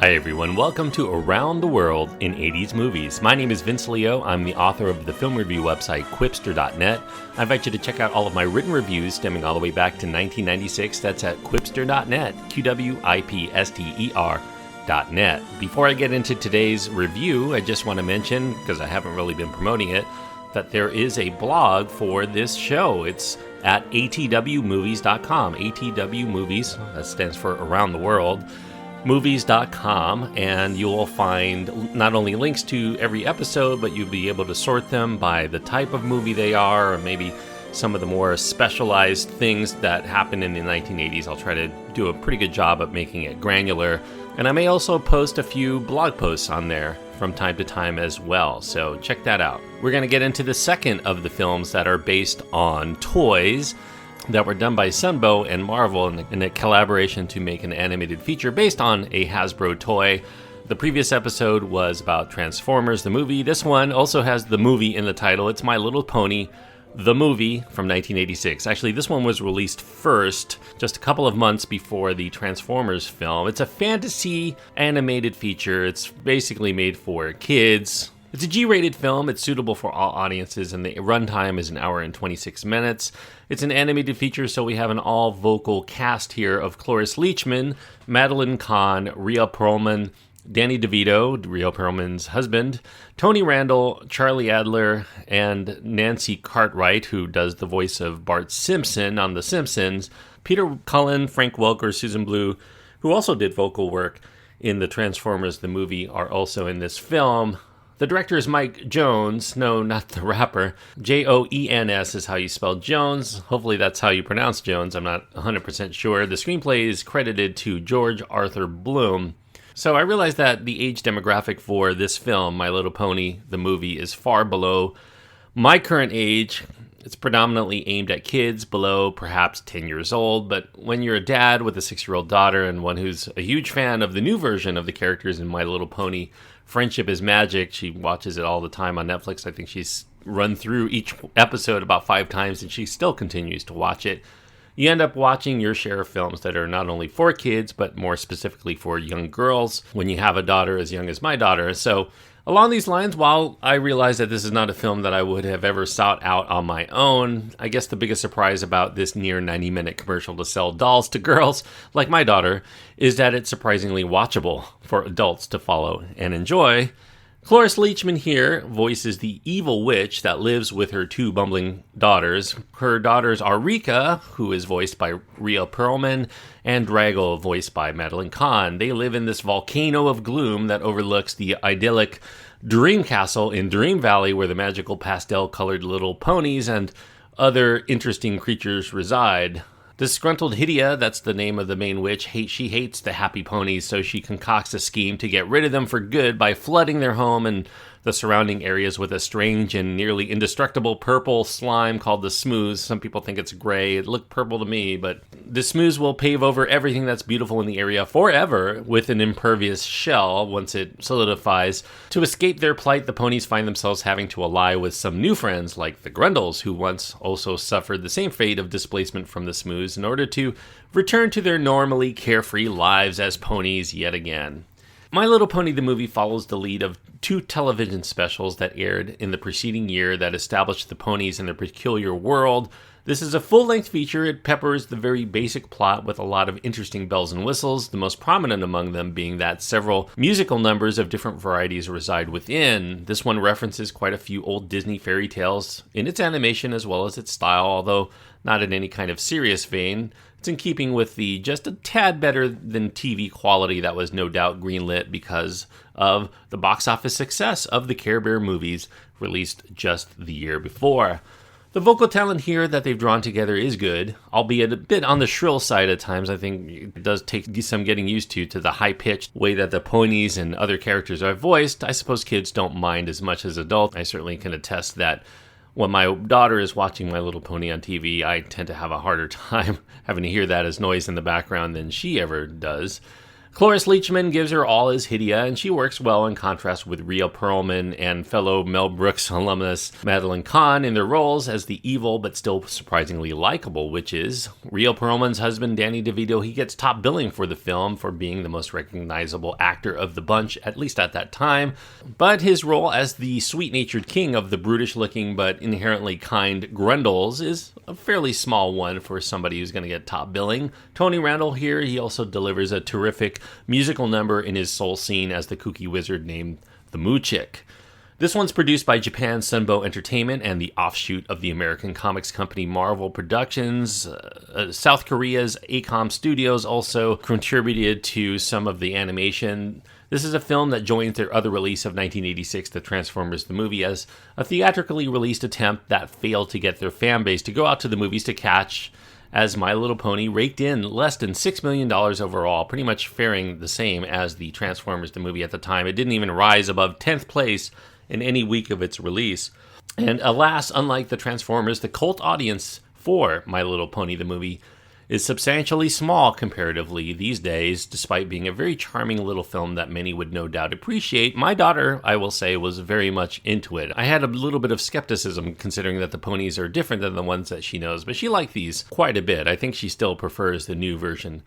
Hi everyone, welcome to Around the World in 80s Movies. My name is Vince Leo. I'm the author of the film review website Quipster.net. I invite you to check out all of my written reviews stemming all the way back to 1996. That's at Quipster.net, QWIPSTER.net. Before I get into today's review, I just want to mention, because I haven't really been promoting it, that there is a blog for this show. It's at atwmovies.com. ATW Movies, that stands for Around the World, movies.com, and you will find not only links to every episode, but you'll be able to sort them by the type of movie they are, or maybe some of the more specialized things that happened in the 1980s. I'll try to do a pretty good job of making it granular, and I may also post a few blog posts on there from time to time as well, so check that out. We're going to get into the second of the films that are based on toys that were done by Sunbow and Marvel in a collaboration to make an animated feature based on a Hasbro toy. The previous episode was about Transformers, the movie. This one also has the movie in the title. It's My Little Pony, the movie from 1986. Actually, this one was released first, just a couple of months before the Transformers film. It's a fantasy animated feature. It's basically made for kids. It's a G-rated film. It's suitable for all audiences, and the runtime is 1 hour and 26 minutes. It's an animated feature, so we have an all-vocal cast here of Cloris Leachman, Madeline Kahn, Rhea Perlman, Danny DeVito, Rhea Perlman's husband, Tony Randall, Charlie Adler, and Nancy Cartwright, who does the voice of Bart Simpson on The Simpsons, Peter Cullen, Frank Welker, Susan Blue, who also did vocal work in the Transformers, the movie, are also in this film. The director is Mike Joens. No, not the rapper. Joens is how you spell Jones. Hopefully that's how you pronounce Jones. I'm not 100% sure. The screenplay is credited to George Arthur Bloom. So I realized that the age demographic for this film, My Little Pony, the movie, is far below my current age. It's predominantly aimed at kids below perhaps 10 years old, but when you're a dad with a 6-year-old daughter and one who's a huge fan of the new version of the characters in My Little Pony, Friendship is Magic, she watches it all the time on Netflix. I think she's run through each episode about 5 times, and she still continues to watch it. You end up watching your share of films that are not only for kids, but more specifically for young girls when you have a daughter as young as my daughter. So along these lines, while I realize that this is not a film that I would have ever sought out on my own, I guess the biggest surprise about this near 90-minute commercial to sell dolls to girls like my daughter is that it's surprisingly watchable for adults to follow and enjoy. Cloris Leachman here voices the evil witch that lives with her 2 bumbling daughters. Her daughters are Rika, who is voiced by Rhea Perlman, and Randall, voiced by Madeline Kahn. They live in this volcano of gloom that overlooks the idyllic Dream Castle in Dream Valley, where the magical pastel-colored little ponies and other interesting creatures reside. Disgruntled Rhea, that's the name of the main witch, she hates the happy ponies, so she concocts a scheme to get rid of them for good by flooding their home and the surrounding areas with a strange and nearly indestructible purple slime called the smooze. Some people think it's gray. It looked purple to me, but the smooze will pave over everything that's beautiful in the area forever with an impervious shell once it solidifies. To escape their plight, the ponies find themselves having to ally with some new friends like the Grundles, who once also suffered the same fate of displacement from the smooze in order to return to their normally carefree lives as ponies yet again. My Little Pony the movie follows the lead of 2 television specials that aired in the preceding year that established the ponies in their peculiar world. This is a full-length feature. It peppers the very basic plot with a lot of interesting bells and whistles, the most prominent among them being that several musical numbers of different varieties reside within. This one references quite a few old Disney fairy tales in its animation as well as its style, although not in any kind of serious vein. It's in keeping with the just a tad better than TV quality that was no doubt greenlit because of the box office success of the Care Bear movies released just the year before. The vocal talent here that they've drawn together is good, albeit a bit on the shrill side at times. I think it does take some getting used to the high-pitched way that the ponies and other characters are voiced. I suppose kids don't mind as much as adults. I certainly can attest that when my daughter is watching My Little Pony on TV, I tend to have a harder time having to hear that as noise in the background than she ever does. Cloris Leachman gives her all as Rhea, and she works well in contrast with Rhea Perlman and fellow Mel Brooks alumnus Madeline Kahn in their roles as the evil but still surprisingly likable witches. Rhea Perlman's husband, Danny DeVito, he gets top billing for the film for being the most recognizable actor of the bunch, at least at that time. But his role as the sweet-natured king of the brutish-looking but inherently kind Grundles is a fairly small one for somebody who's going to get top billing. Tony Randall here, he also delivers a terrific musical number in his soul scene as the kooky wizard named the Moo Chick. This one's produced by Japan's Sunbow Entertainment and the offshoot of the American comics company Marvel Productions. South Korea's ACOM Studios also contributed to some of the animation. This is a film that joins their other release of 1986, The Transformers the Movie, as a theatrically released attempt that failed to get their fan base to go out to the movies to catch, as My Little Pony raked in less than $6 million overall, pretty much faring the same as the Transformers the Movie at the time. It didn't even rise above 10th place in any week of its release. And alas, unlike the Transformers, the cult audience for My Little Pony the Movie is substantially small comparatively these days, despite being a very charming little film that many would no doubt appreciate. My daughter, I will say, was very much into it. I had a little bit of skepticism considering that the ponies are different than the ones that she knows, but she liked these quite a bit. I think she still prefers the new version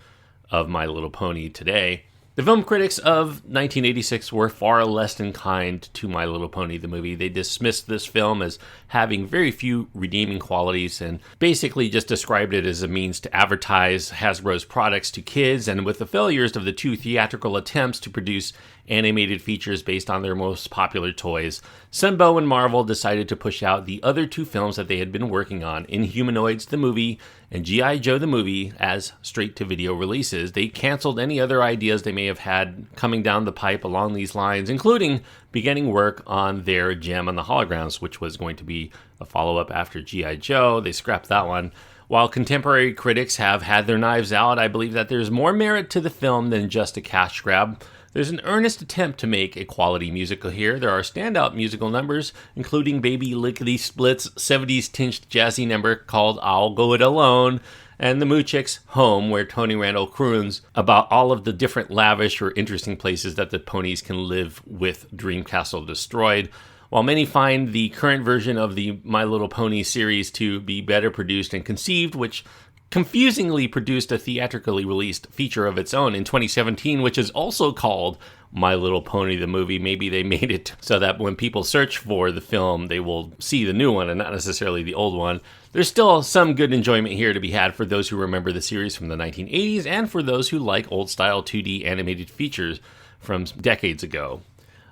of My Little Pony today. The film critics of 1986 were far less than kind to My Little Pony the Movie. They dismissed this film as having very few redeeming qualities and basically just described it as a means to advertise Hasbro's products to kids, and with the failures of the two theatrical attempts to produce animated features based on their most popular toys, Sunbow and Marvel decided to push out the other two films that they had been working on, Inhumanoids the Movie and G.I. Joe the Movie, as straight-to-video releases. They canceled any other ideas they may have had coming down the pipe along these lines, including beginning work on their Gem on the Holograms, which was going to be a follow-up after G.I. Joe. They scrapped that one. While contemporary critics have had their knives out, I believe that there's more merit to the film than just a cash grab. There's an earnest attempt to make a quality musical here. There are standout musical numbers, including Baby Lickety Split's 70s tinged jazzy number called I'll Go It Alone, and the Moo Chick's Home, where Tony Randall croons about all of the different lavish or interesting places that the ponies can live with Dream Castle destroyed. While many find the current version of the My Little Pony series to be better produced and conceived, which confusingly produced a theatrically released feature of its own in 2017, which is also called My Little Pony the Movie. Maybe they made it so that when people search for the film, they will see the new one and not necessarily the old one. There's still some good enjoyment here to be had for those who remember the series from the 1980s and for those who like old-style 2D animated features from decades ago.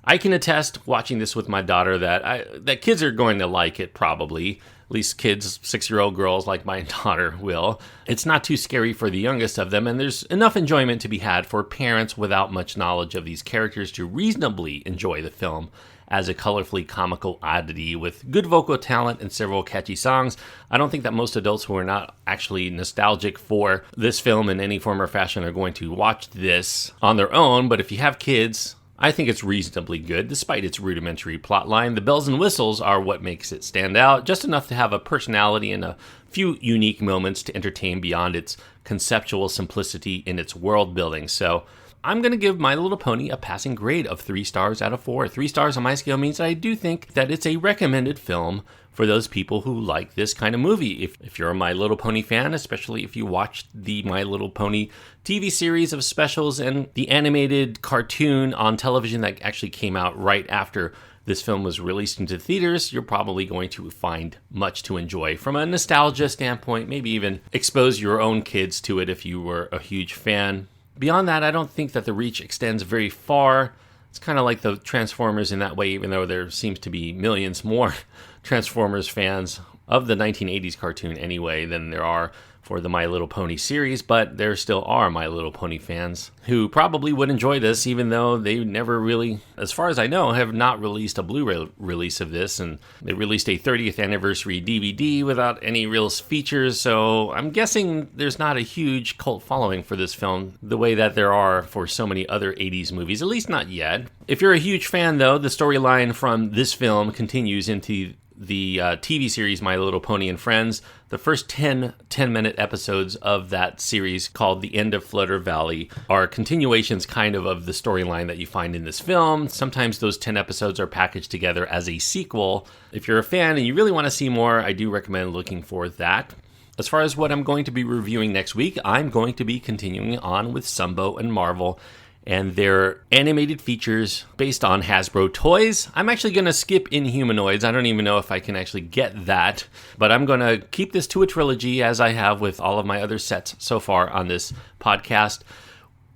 I can attest, watching this with my daughter, that kids are going to like it probably. At least kids, 6-year-old girls like my daughter will. It's not too scary for the youngest of them, and there's enough enjoyment to be had for parents without much knowledge of these characters to reasonably enjoy the film as a colorfully comical oddity with good vocal talent and several catchy songs. I don't think that most adults who are not actually nostalgic for this film in any form or fashion are going to watch this on their own, but if you have kids, I think it's reasonably good, despite its rudimentary plotline. The bells and whistles are what makes it stand out, just enough to have a personality and a few unique moments to entertain beyond its conceptual simplicity in its world building. So I'm going to give My Little Pony a passing grade of 3 stars out of 4. 3 stars on my scale means I do think that it's a recommended film for those people who like this kind of movie. If you're a My Little Pony fan, especially if you watched the My Little Pony TV series of specials and the animated cartoon on television that actually came out right after this film was released into theaters, you're probably going to find much to enjoy from a nostalgia standpoint, maybe even expose your own kids to it if you were a huge fan. Beyond that, I don't think that the reach extends very far. It's kind of like the Transformers in that way, even though there seems to be millions more Transformers fans of the 1980s cartoon anyway than there are for the My Little Pony series, but there still are My Little Pony fans who probably would enjoy this, even though they never really, as far as I know, have not released a Blu-ray release of this, and they released a 30th anniversary DVD without any real features, so I'm guessing there's not a huge cult following for this film the way that there are for so many other 80s movies, at least not yet. If you're a huge fan, though, the storyline from this film continues into the TV series My Little Pony and Friends. The first 10-minute episodes of that series, called The End of Flutter Valley, are continuations kind of the storyline that you find in this film. Sometimes those 10 episodes are packaged together as a sequel. If you're a fan and you really want to see more, I do recommend looking for that. As far as what I'm going to be reviewing next week, I'm going to be continuing on with Sunbow and Marvel and their animated features based on Hasbro toys. I'm actually going to skip Inhumanoids. I don't even know if I can actually get that, but I'm going to keep this to a trilogy, as I have with all of my other sets so far on this podcast,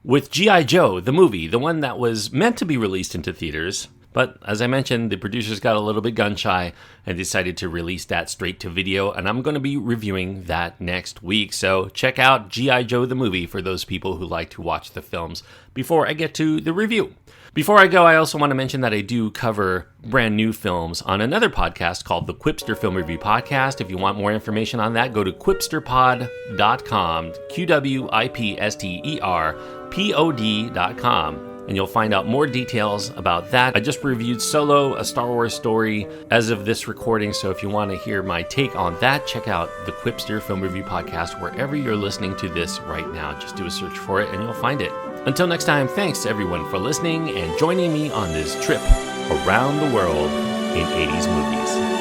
with G.I. Joe, the movie, the one that was meant to be released into theaters. But as I mentioned, the producers got a little bit gun-shy and decided to release that straight to video, and I'm going to be reviewing that next week. So check out G.I. Joe the movie for those people who like to watch the films before I get to the review. Before I go, I also want to mention that I do cover brand new films on another podcast called the Quipster Film Review Podcast. If you want more information on that, go to quipsterpod.com, quipsterpod.com. And you'll find out more details about that. I just reviewed Solo, a Star Wars story, as of this recording, so if you want to hear my take on that, check out the Quipster Film Review Podcast wherever you're listening to this right now. Just do a search for it and you'll find it. Until next time, thanks everyone for listening and joining me on this trip around the world in 80s movies.